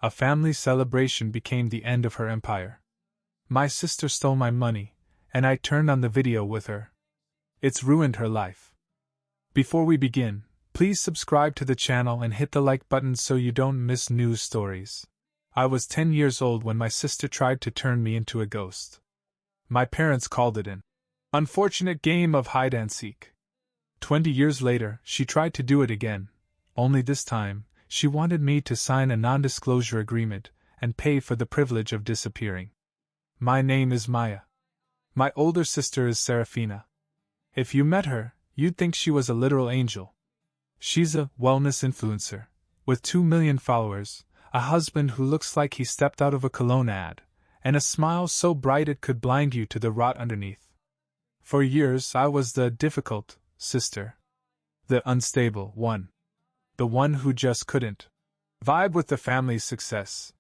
A family celebration became the end of her empire. My sister stole my money, and I turned on the video with her. It's ruined her life. Before we begin, please subscribe to the channel and hit the like button so you don't miss news stories. I was 10 years old when my sister tried to turn me into a ghost. My parents called it an unfortunate game of hide and seek. 20 years later, she tried to do it again, only this time, she wanted me to sign a non-disclosure agreement and pay for the privilege of disappearing. My name is Maya. My older sister is Serafina. If you met her, you'd think she was a literal angel. She's a wellness influencer, with 2 million followers, a husband who looks like he stepped out of a cologne ad, and a smile so bright it could blind you to the rot underneath. For years I was the difficult sister. The unstable one. The one who just couldn't vibe with the family's success.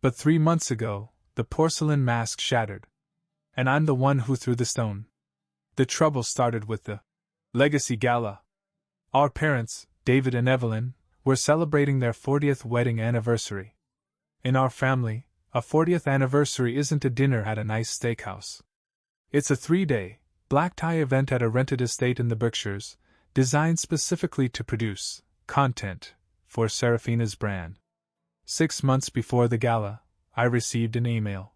But 3 months ago, the porcelain mask shattered. And I'm the one who threw the stone. The trouble started with the Legacy Gala. Our parents, David and Evelyn, were celebrating their 40th wedding anniversary. In our family, a 40th anniversary isn't a dinner at a nice steakhouse. It's a 3-day, black-tie event at a rented estate in the Berkshires, designed specifically to produce content for Serafina's brand. 6 months before the gala, I received an email.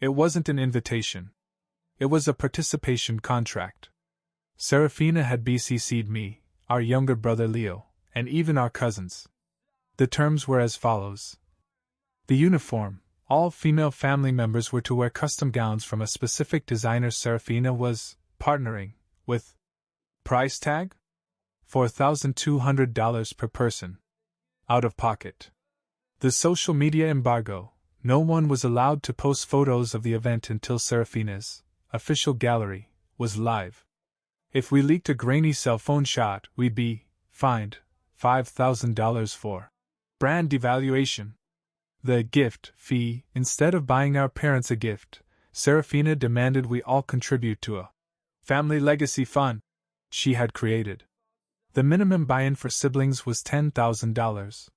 It wasn't an invitation. It was a participation contract. Serafina had BCC'd me, our younger brother Leo, and even our cousins. The terms were as follows. The uniform, all female family members were to wear custom gowns from a specific designer. Serafina was partnering with. Price tag? $4,200 per person. Out of pocket. The social media embargo. No one was allowed to post photos of the event until Serafina's official gallery was live. If we leaked a grainy cell phone shot, we'd be fined $5,000 for brand devaluation. The gift fee. Instead of buying our parents a gift, Serafina demanded we all contribute to a family legacy fund she had created. The minimum buy-in for siblings was $10,000.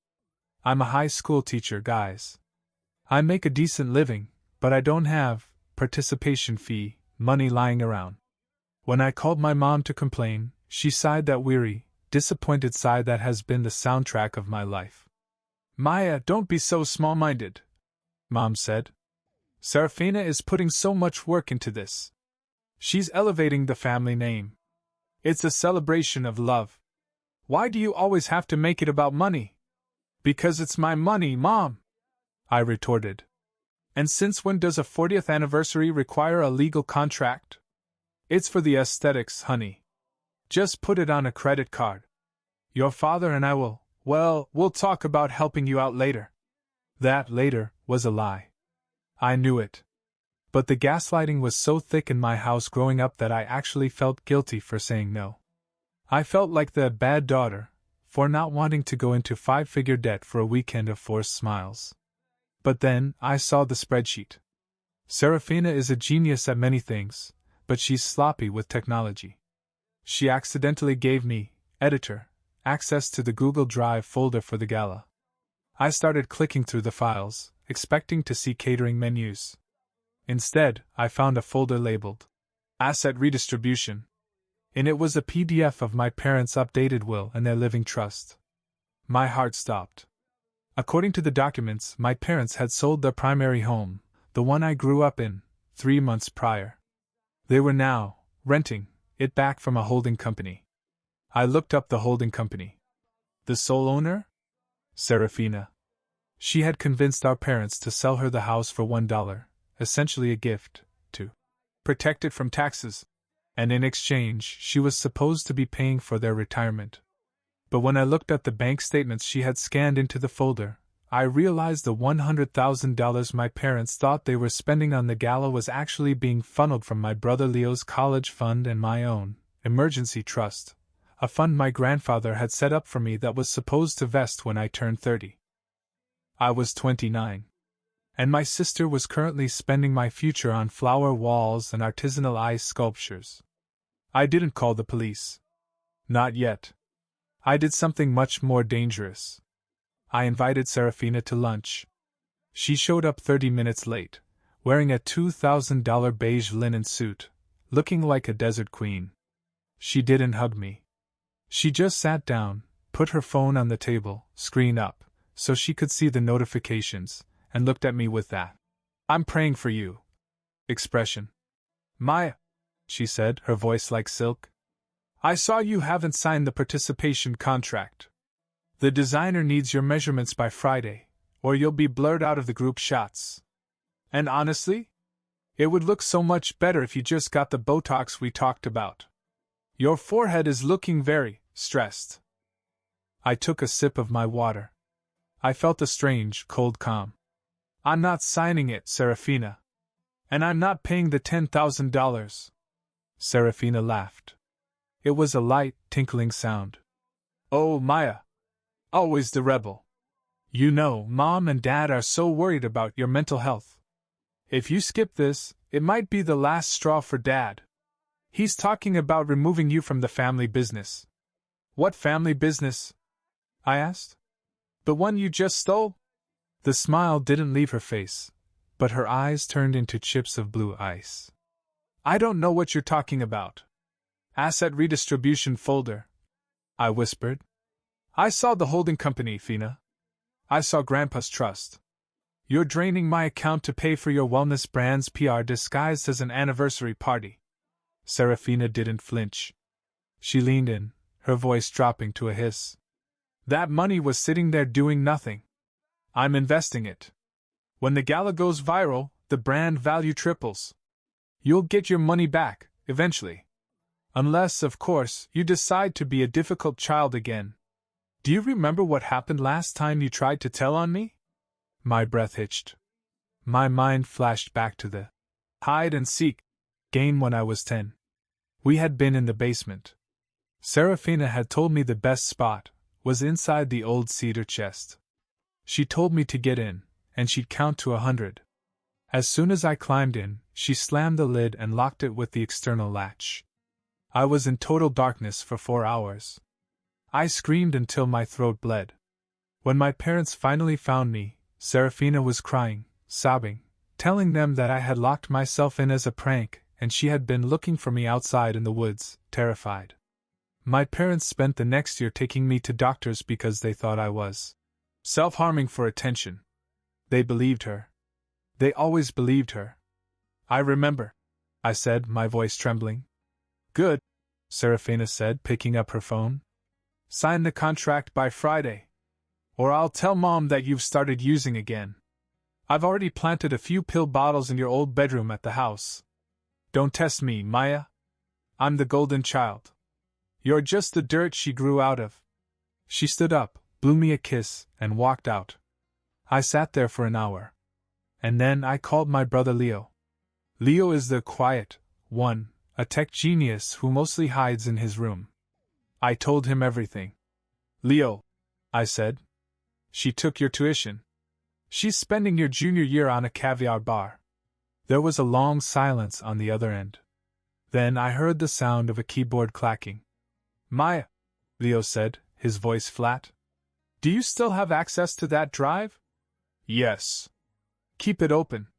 I'm a high school teacher, guys. I make a decent living, but I don't have participation fee money lying around. When I called my mom to complain, she sighed that weary, disappointed sigh that has been the soundtrack of my life. Maya, don't be so small-minded, Mom said. Serafina is putting so much work into this. She's elevating the family name. It's a celebration of love. Why do you always have to make it about money? Because it's my money, Mom, I retorted. And since when does a 40th anniversary require a legal contract? It's for the aesthetics, honey. Just put it on a credit card. Your father and I we'll talk about helping you out later. That later was a lie. I knew it. But the gaslighting was so thick in my house growing up that I actually felt guilty for saying no. I felt like the bad daughter, for not wanting to go into 5-figure debt for a weekend of forced smiles. But then, I saw the spreadsheet. Serafina is a genius at many things, but she's sloppy with technology. She accidentally gave me, editor, access to the Google Drive folder for the gala. I started clicking through the files, expecting to see catering menus. Instead, I found a folder labeled Asset Redistribution. In it was a PDF of my parents' updated will and their living trust. My heart stopped. According to the documents, my parents had sold their primary home, the one I grew up in, 3 months prior. They were now renting it back from a holding company. I looked up the holding company. The sole owner? Serafina. She had convinced our parents to sell her the house for $1, essentially a gift, to protect it from taxes. And in exchange, she was supposed to be paying for their retirement. But when I looked at the bank statements she had scanned into the folder, I realized the $100,000 my parents thought they were spending on the gala was actually being funneled from my brother Leo's college fund and my own emergency trust, a fund my grandfather had set up for me that was supposed to vest when I turned 30. I was 29. And my sister was currently spending my future on flower walls and artisanal ice sculptures. I didn't call the police. Not yet. I did something much more dangerous. I invited Serafina to lunch, She showed up 30 minutes late, wearing a $2,000 beige linen suit, looking like a desert queen. She didn't hug me. She just sat down, put her phone on the table, screen up, so she could see the notifications, and looked at me with that "I'm praying for you" expression. "Maya," she said, her voice like silk, "I saw you haven't signed the participation contract. The designer needs your measurements by Friday, or you'll be blurred out of the group shots. And honestly, it would look so much better if you just got the Botox we talked about. Your forehead is looking very stressed." I took a sip of my water. I felt a strange, cold calm. "I'm not signing it, Serafina. And I'm not paying the $10,000. Serafina laughed. It was a light, tinkling sound. "Oh, Maya. Always the rebel. You know, Mom and Dad are so worried about your mental health. If you skip this, it might be the last straw for Dad. He's talking about removing you from the family business." "What family business?" I asked. "The one you just stole?" The smile didn't leave her face, but her eyes turned into chips of blue ice. "I don't know what you're talking about." "Asset redistribution folder," I whispered. "I saw the holding company, Fina. I saw Grandpa's trust. You're draining my account to pay for your wellness brand's PR disguised as an anniversary party." Serafina didn't flinch. She leaned in, her voice dropping to a hiss. "That money was sitting there doing nothing. I'm investing it. When the gala goes viral, the brand value triples. You'll get your money back, eventually. Unless, of course, you decide to be a difficult child again. Do you remember what happened last time you tried to tell on me?" My breath hitched. My mind flashed back to the hide-and-seek game when I was 10. We had been in the basement. Serafina had told me the best spot was inside the old cedar chest. She told me to get in, and she'd count to 100. As soon as I climbed in, she slammed the lid and locked it with the external latch. I was in total darkness for 4 hours. I screamed until my throat bled. When my parents finally found me, Serafina was crying, sobbing, telling them that I had locked myself in as a prank and she had been looking for me outside in the woods, terrified. My parents spent the next year taking me to doctors because they thought I was self-harming for attention. They believed her. They always believed her. "I remember," I said, my voice trembling. "Good," Serafina said, picking up her phone. "Sign the contract by Friday. Or I'll tell Mom that you've started using again. I've already planted a few pill bottles in your old bedroom at the house. Don't test me, Maya. I'm the golden child. You're just the dirt she grew out of." She stood up, blew me a kiss, and walked out. I sat there for an hour. And then I called my brother Leo. Leo is the quiet one, a tech genius who mostly hides in his room. I told him everything. "Leo," I said, "she took your tuition. She's spending your junior year on a caviar bar." There was a long silence on the other end. Then I heard the sound of a keyboard clacking. "Maya," Leo said, his voice flat. "Do you still have access to that drive?" "Yes." "Keep it open.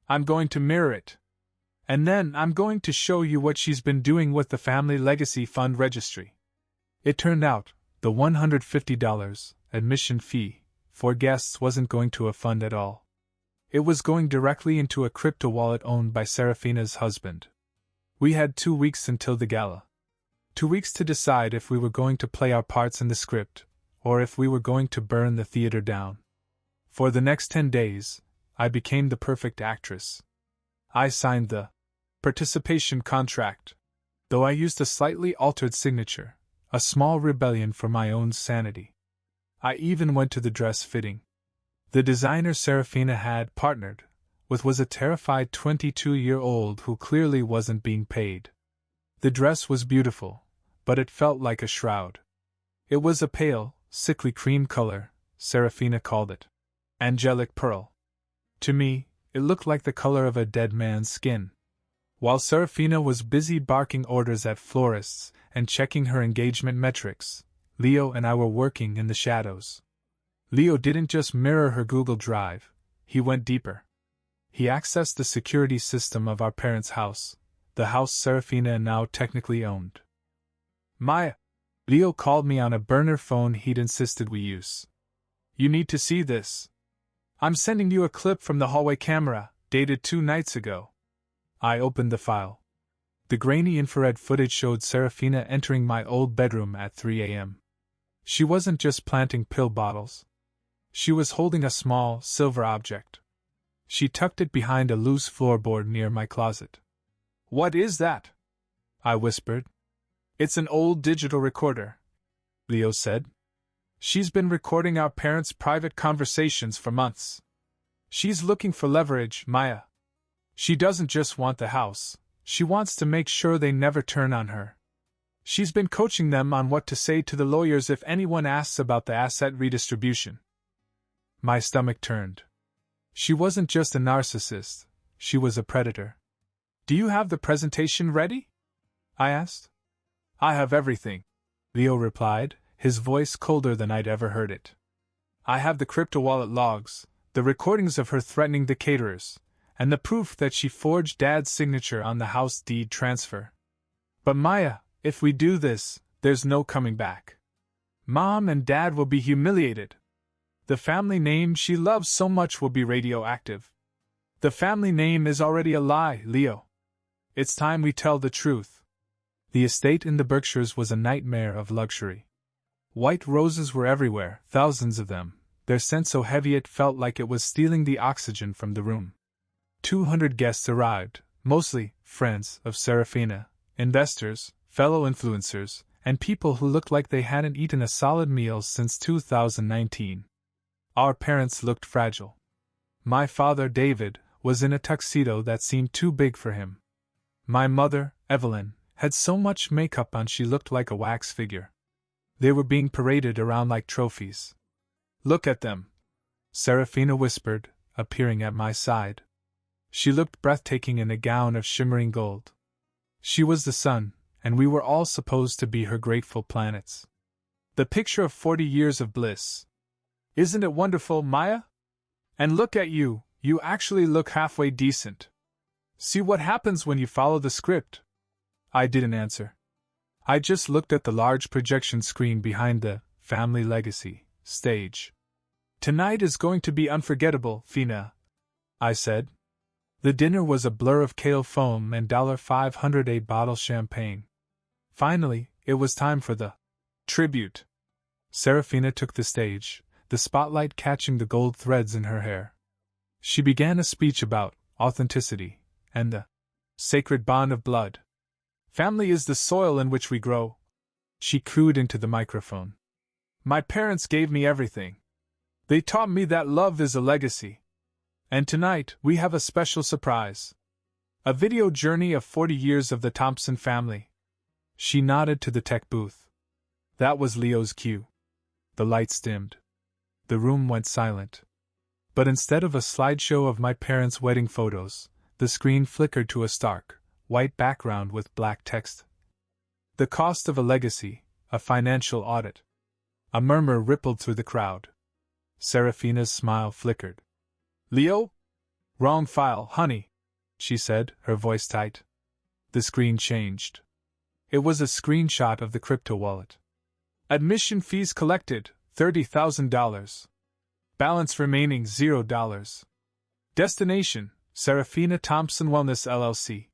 I'm going to mirror it. And then I'm going to show you what she's been doing with the Family Legacy Fund registry." It turned out the $150 admission fee for guests wasn't going to a fund at all. It was going directly into a crypto wallet owned by Serafina's husband. We had 2 weeks until the gala. 2 weeks to decide if we were going to play our parts in the script, or if we were going to burn the theater down. For the next 10 days, I became the perfect actress. I signed the participation contract, though I used a slightly altered signature, a small rebellion for my own sanity. I even went to the dress fitting. The designer Serafina had partnered with was a terrified 22-year-old who clearly wasn't being paid. The dress was beautiful, but it felt like a shroud. It was a pale, sickly cream color, Serafina called it. Angelic pearl. To me, it looked like the color of a dead man's skin. While Serafina was busy barking orders at florists and checking her engagement metrics, Leo and I were working in the shadows. Leo didn't just mirror her Google Drive, He went deeper. He accessed the security system of our parents' house, the house Serafina now technically owned. Maya, Leo called me on a burner phone he'd insisted we use. You need to see this. I'm sending you a clip from the hallway camera, dated 2 nights ago. I opened the file. The grainy infrared footage showed Serafina entering my old bedroom at 3 a.m. She wasn't just planting pill bottles. She was holding a small, silver object. She tucked it behind a loose floorboard near my closet. What is that? I whispered. It's an old digital recorder, Leo said. She's been recording our parents' private conversations for months. She's looking for leverage, Maya. She doesn't just want the house, she wants to make sure they never turn on her. She's been coaching them on what to say to the lawyers if anyone asks about the asset redistribution. My stomach turned. She wasn't just a narcissist, she was a predator. Do you have the presentation ready? I asked. I have everything, Leo replied, his voice colder than I'd ever heard it. I have the crypto wallet logs, the recordings of her threatening the caterers, and the proof that she forged Dad's signature on the house deed transfer. But Maya, if we do this, there's no coming back. Mom and Dad will be humiliated. The family name she loves so much will be radioactive. The family name is already a lie, Leo. It's time we tell the truth. The estate in the Berkshires was a nightmare of luxury. White roses were everywhere, thousands of them, their scent so heavy it felt like it was stealing the oxygen from the room. 200 guests arrived, mostly friends of Serafina, investors, fellow influencers, and people who looked like they hadn't eaten a solid meal since 2019. Our parents looked fragile. My father, David, was in a tuxedo that seemed too big for him. My mother, Evelyn, had so much makeup on she looked like a wax figure. They were being paraded around like trophies. Look at them, Serafina whispered, appearing at my side. She looked breathtaking in a gown of shimmering gold. She was the sun, and we were all supposed to be her grateful planets. The picture of 40 years of bliss. Isn't it wonderful, Maya? And look at you, you actually look halfway decent. See what happens when you follow the script. I didn't answer. I just looked at the large projection screen behind the family legacy stage. Tonight is going to be unforgettable, Fina, I said. The dinner was a blur of kale foam and $500 bottle champagne. Finally, it was time for the tribute. Serafina took the stage, the spotlight catching the gold threads in her hair. She began a speech about authenticity and the sacred bond of blood. Family is the soil in which we grow, she cooed into the microphone. My parents gave me everything. They taught me that love is a legacy. And tonight, we have a special surprise. A video journey of 40 years of the Thompson family. She nodded to the tech booth. That was Leo's cue. The lights dimmed. The room went silent. But instead of a slideshow of my parents' wedding photos, the screen flickered to a stark, white background with black text. The cost of a legacy, a financial audit. A murmur rippled through the crowd. Serafina's smile flickered. Leo? Wrong file, honey, she said, her voice tight. The screen changed. It was a screenshot of the crypto wallet. Admission fees collected, $30,000. Balance remaining $0. Destination, Serafina Thompson Wellness LLC.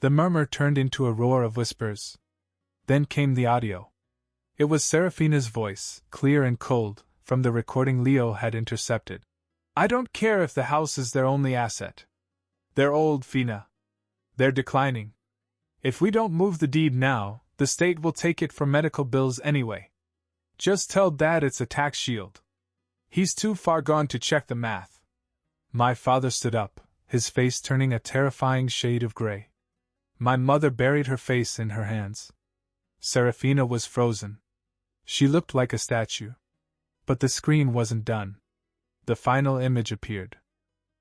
The murmur turned into a roar of whispers. Then came the audio. It was Serafina's voice, clear and cold, from the recording Leo had intercepted. I don't care if the house is their only asset. They're old, Fina. They're declining. If we don't move the deed now, the state will take it for medical bills anyway. Just tell Dad it's a tax shield. He's too far gone to check the math. My father stood up, his face turning a terrifying shade of gray. My mother buried her face in her hands. Serafina was frozen. She looked like a statue. But the screen wasn't done. The final image appeared.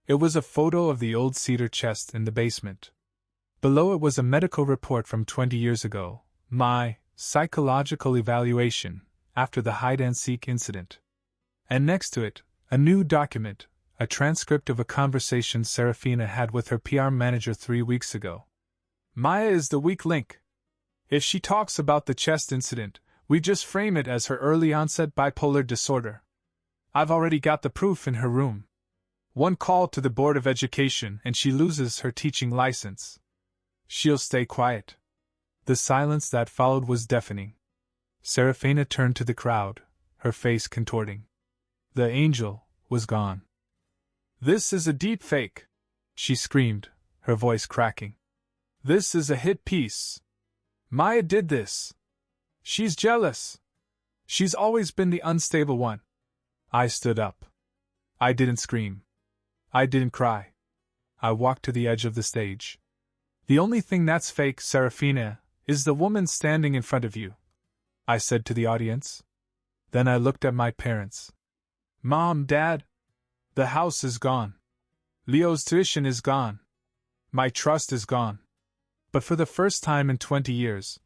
It was a photo of the old cedar chest in the basement. Below it was a medical report from 20 years ago, my psychological evaluation, after the hide-and-seek incident. And next to it, a new document, a transcript of a conversation Serafina had with her PR manager 3 weeks ago. Maya is the weak link. If she talks about the chest incident, we just frame it as her early onset bipolar disorder. I've already got the proof in her room. One call to the Board of Education and she loses her teaching license. She'll stay quiet. The silence that followed was deafening. Serafina turned to the crowd, her face contorting. The angel was gone. This is a deep fake, she screamed, her voice cracking. This is a hit piece. Maya did this. She's jealous. She's always been the unstable one. I stood up. I didn't scream. I didn't cry. I walked to the edge of the stage. The only thing that's fake, Serafina, is the woman standing in front of you, I said to the audience. Then I looked at my parents. Mom, Dad, the house is gone. Leo's tuition is gone. My trust is gone. But for the first time in 20 years,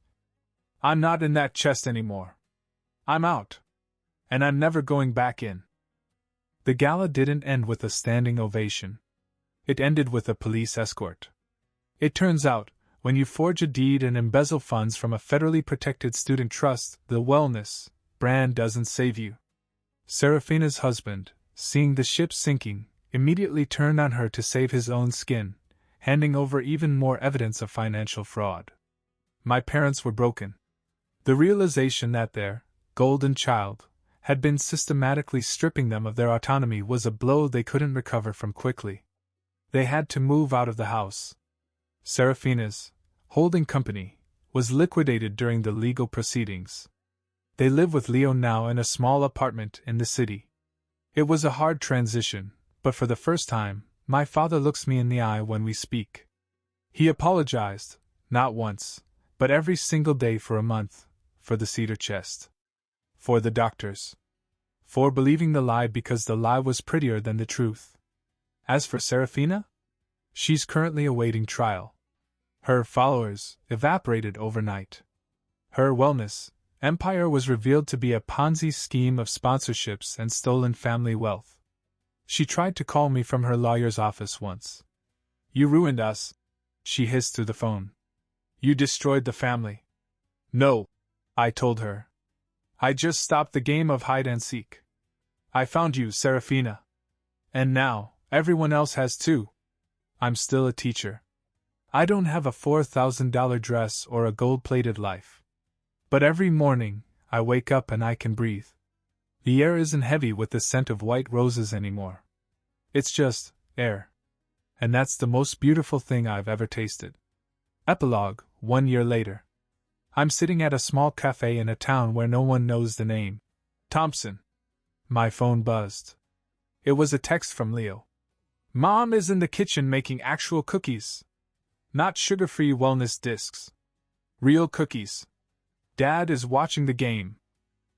I'm not in that chest anymore. I'm out. And I'm never going back in. The gala didn't end with a standing ovation. It ended with a police escort. It turns out, when you forge a deed and embezzle funds from a federally protected student trust, the wellness brand doesn't save you. Serafina's husband, seeing the ship sinking, immediately turned on her to save his own skin, handing over even more evidence of financial fraud. My parents were broken. The realization that their golden child had been systematically stripping them of their autonomy was a blow they couldn't recover from quickly. They had to move out of the house. Serafina's holding company was liquidated during the legal proceedings. They live with Leo now in a small apartment in the city. It was a hard transition, but for the first time, my father looks me in the eye when we speak. He apologized, not once, but every single day for a month, for the cedar chest. For the doctors. For believing the lie because the lie was prettier than the truth. As for Serafina, she's currently awaiting trial. Her followers evaporated overnight. Her wellness empire was revealed to be a Ponzi scheme of sponsorships and stolen family wealth. She tried to call me from her lawyer's office once. You ruined us, she hissed through the phone. You destroyed the family. No, I told her. I just stopped the game of hide and seek. I found you, Serafina. And now, everyone else has too. I'm still a teacher. I don't have a $4,000 dress or a gold-plated life. But every morning, I wake up and I can breathe. The air isn't heavy with the scent of white roses anymore. It's just air. And that's the most beautiful thing I've ever tasted. Epilogue, 1 year later. I'm sitting at a small cafe in a town where no one knows the name. Thompson. My phone buzzed. It was a text from Leo. Mom is in the kitchen making actual cookies. Not sugar-free wellness discs. Real cookies. Dad is watching the game.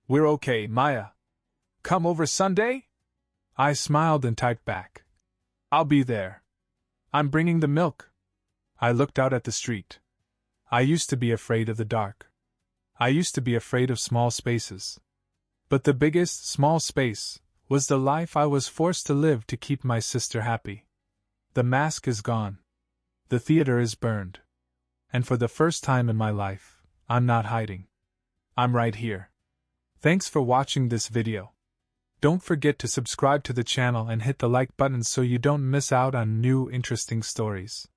We're okay, Maya. Come over Sunday? I smiled and typed back. I'll be there. I'm bringing the milk. I looked out at the street. I used to be afraid of the dark. I used to be afraid of small spaces. But the biggest small space was the life I was forced to live to keep my sister happy. The mask is gone. The theater is burned. And for the first time in my life, I'm not hiding. I'm right here. Thanks for watching this video. Don't forget to subscribe to the channel and hit the like button so you don't miss out on new interesting stories.